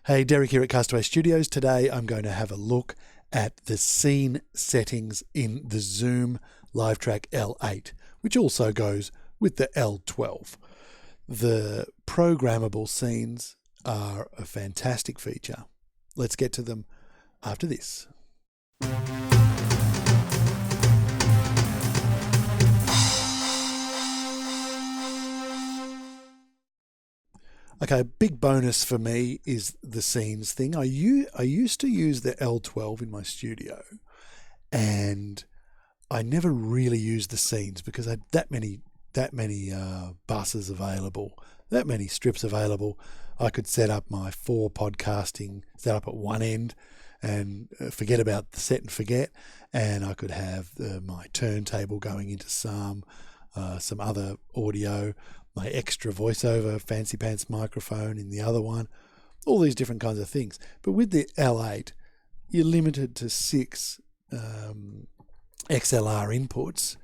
Hey, Derek here at Castaway Studios. Today I'm going to have a look at the scene settings in the Zoom livetrak L-8, which also goes with the L-12. The programmable scenes are a fantastic feature. Let's get to them after this. Okay, a big bonus for me is the scenes thing. I used to use the L-12 in my studio, and I never really used the scenes because I had that many buses available, that many strips available. I could set up my 4 podcasting set up at one end and forget about the set and forget, and I could have my turntable going into some other audio, my extra voiceover fancy pants microphone in the other one, all these different kinds of things. But with the L8, you're limited to 6 XLR inputs,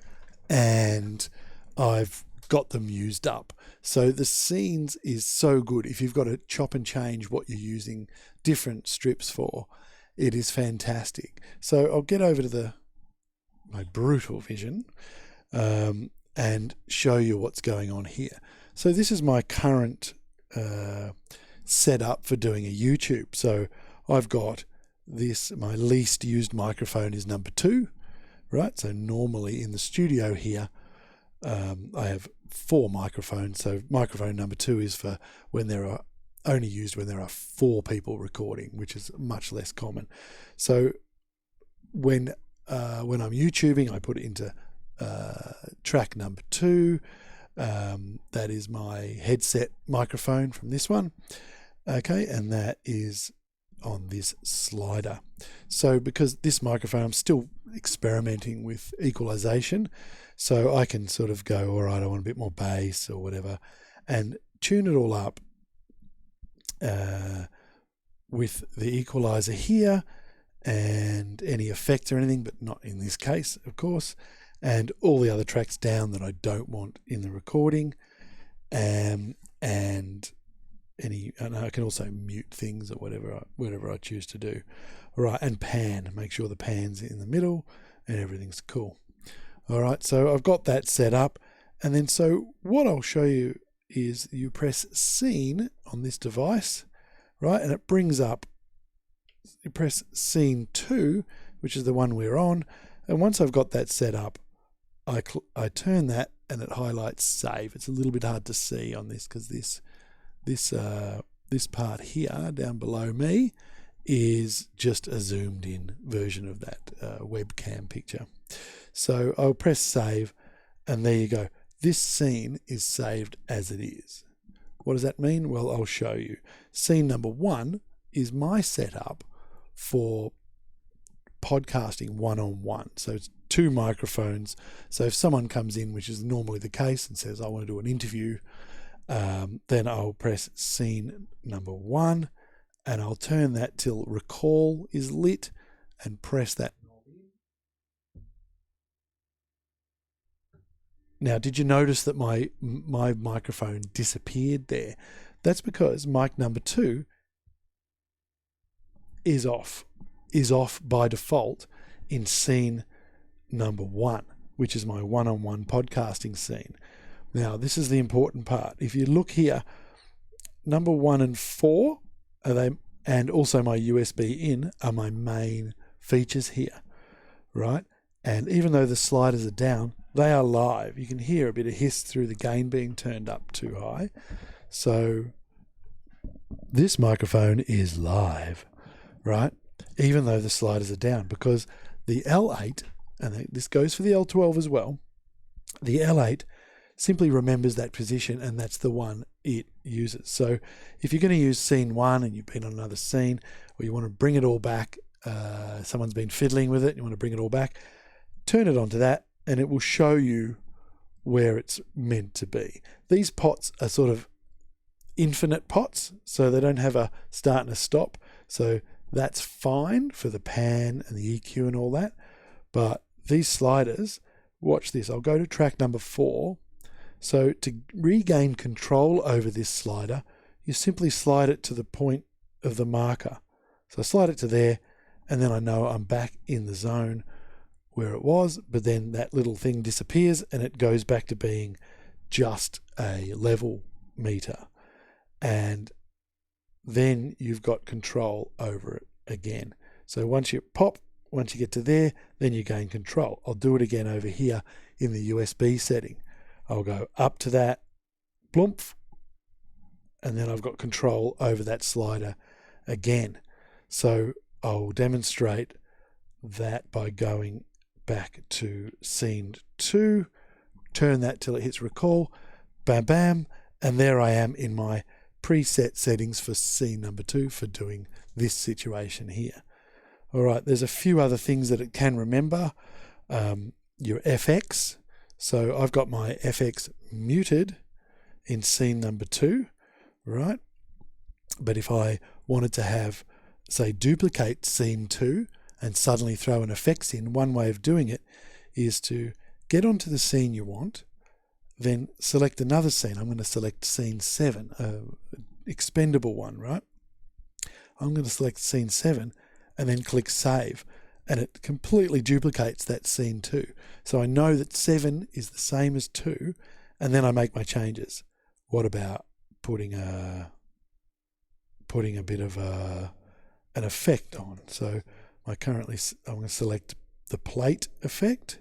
and I've got them used up. So the scenes is so good. If you've got to chop and change what you're using different strips for, it is fantastic. So I'll get over to my brutal vision and show you what's going on here. So this is my current setup for doing a YouTube. So I've got this, my least used microphone is number 2, right? So normally in the studio here, I have 4 microphones. So microphone number 2 is for when there are only used when there are 4 people recording, which is much less common. So when I'm YouTubing, I put it into track number 2. That is my headset microphone from this one. Okay, and that is on this slider. So because this microphone, I'm still experimenting with equalization, so I can sort of go, all right, I want a bit more bass or whatever, and tune it all up with the equalizer here and any effects or anything, but not in this case, of course, and all the other tracks down that I don't want in the recording, and I can also mute things or whatever I choose to do. All right, and pan, make sure the pan's in the middle and everything's cool. All right, so I've got that set up, and then so what I'll show you is you press scene on this device, right, and it brings up, you press scene 2, which is the one we're on, and once I've got that set up, I turn that and it highlights save. It's a little bit hard to see on this because this part here down below me is just a zoomed in version of that webcam picture. So I'll press save, and there you go. This scene is saved as it is. What does that mean? Well, I'll show you. Scene number 1 is my setup for podcasting one-on-one. So it's 2 microphones. So if someone comes in, which is normally the case, and says, I want to do an interview, then I'll press scene number 1, and I'll turn that till recall is lit and press that. Now, did you notice that my microphone disappeared there? That's because mic number 2 is off by default in scene number 1, which is my one-on-one podcasting scene. Now, this is the important part. If you look here, number 1 and 4 are they, and also my USB in are my main features here, right? And even though the sliders are down, they are live. You can hear a bit of hiss through the gain being turned up too high. So this microphone is live, right? Even though the sliders are down, because the L8, and this goes for the L12 as well, the L8 simply remembers that position, and that's the one it uses. So if you're going to use scene 1 and you've been on another scene, or you want to bring it all back, someone's been fiddling with it, you want to bring it all back, turn it onto that, and it will show you where it's meant to be. These pots are sort of infinite pots, so they don't have a start and a stop. So that's fine for the pan and the EQ and all that. But these sliders, watch this. I'll go to track number 4. So to regain control over this slider, you simply slide it to the point of the marker. So I slide it to there, and then I know I'm back in the zone where it was, but then that little thing disappears and it goes back to being just a level meter. And then you've got control over it again. So once you get to there, then you gain control. I'll do it again over here in the USB setting. I'll go up to that, bloomp, and then I've got control over that slider again. So I'll demonstrate that by going back to scene 2, turn that till it hits recall, bam, bam, and there I am in my preset settings for scene number 2 for doing this situation here. All right, there's a few other things that it can remember. Your FX. So I've got my FX muted in scene number 2, right? But if I wanted to have, say, duplicate scene 2 and suddenly throw an effects in, one way of doing it is to get onto the scene you want, then select another scene. I'm going to select scene 7, expendable one, right? I'm going to select scene 7 and then click save, and it completely duplicates that scene 2. So I know that 7 is the same as 2, and then I make my changes. What about putting a bit of an effect on? So I'm going to select the plate effect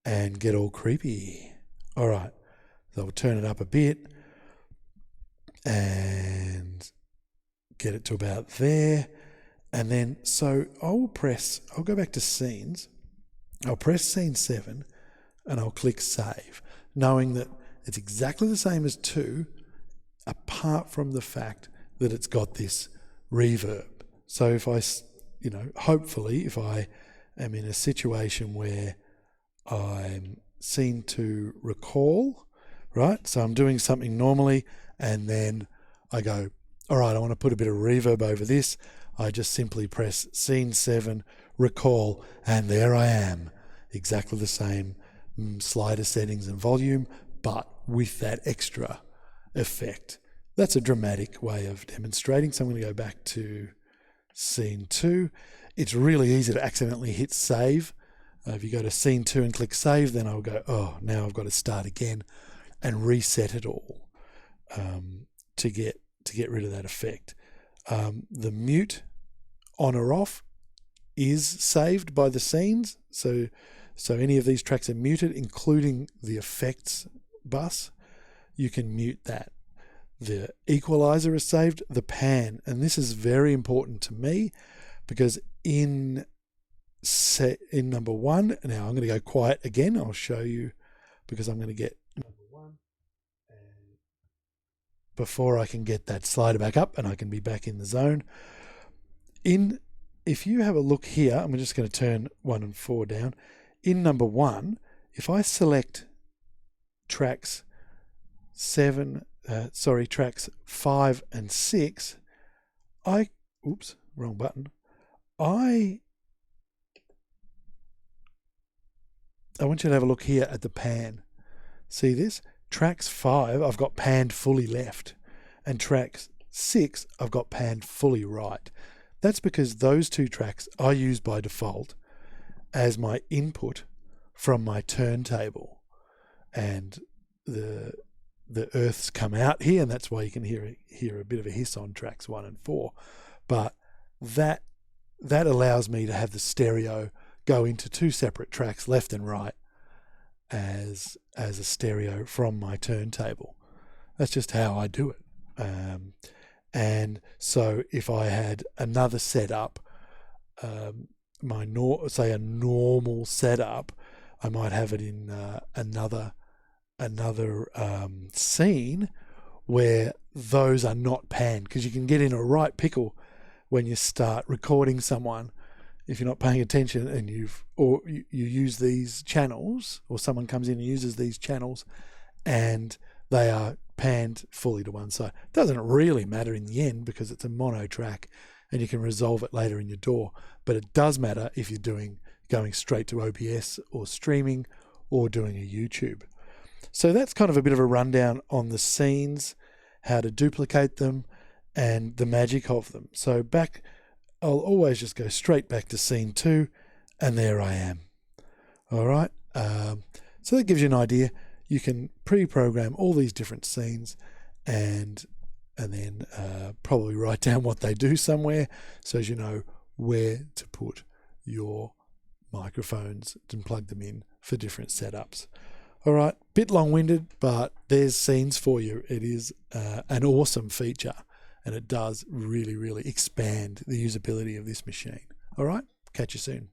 and get all creepy. All right, so I'll turn it up a bit and get it to about there. And then, so I'll go back to scenes, I'll press scene 7 and I'll click save, knowing that it's exactly the same as 2, apart from the fact that it's got this reverb. So if I, hopefully if I am in a situation where I'm seen to recall, right? So I'm doing something normally and then I go, all right, I want to put a bit of reverb over this. I just simply press scene 7, recall, and there I am. Exactly the same slider settings and volume, but with that extra effect. That's a dramatic way of demonstrating. So I'm going to go back to scene 2. It's really easy to accidentally hit save. If you go to scene 2 and click save, then I'll go, oh, now I've got to start again and reset it all to get rid of that effect. The mute on or off is saved by the scenes. So any of these tracks are muted, including the effects bus. You can mute that. The equalizer is saved, the pan, and this is very important to me because in number 1, now I'm going to go quiet again. I'll show you because I'm going to get number 1 and before I can get that slider back up and I can be back in the zone. If you have a look here, I'm just going to turn 1 and 4 down. In number 1, if I select tracks 5 and 6, oops, wrong button. I want you to have a look here at the pan. See this? Tracks 5, I've got panned fully left, and tracks 6, I've got panned fully right. That's because those 2 tracks I use by default as my input from my turntable, and the earths come out here, and that's why you can hear a bit of a hiss on tracks 1 and 4. But that allows me to have the stereo go into 2 separate tracks, left and right, as a stereo from my turntable. That's just how I do it. And so if I had another setup, say a normal setup, I might have it in another scene where those are not panned, because you can get in a right pickle when you start recording someone if you're not paying attention and you use these channels, or someone comes in and uses these channels and they are panned fully to one side. It doesn't really matter in the end because it's a mono track and you can resolve it later in your DAW, but it does matter if you're going straight to OBS or streaming or doing a YouTube. So that's kind of a bit of a rundown on the scenes, how to duplicate them, and the magic of them. So I'll always just go straight back to scene 2, and there I am. All right. So that gives you an idea. You can pre-program all these different scenes, and then probably write down what they do somewhere, so as you know where to put your microphones and plug them in for different setups. All right, bit long-winded, but there's scenes for you. It is an awesome feature, and it does really, really expand the usability of this machine. All right, catch you soon.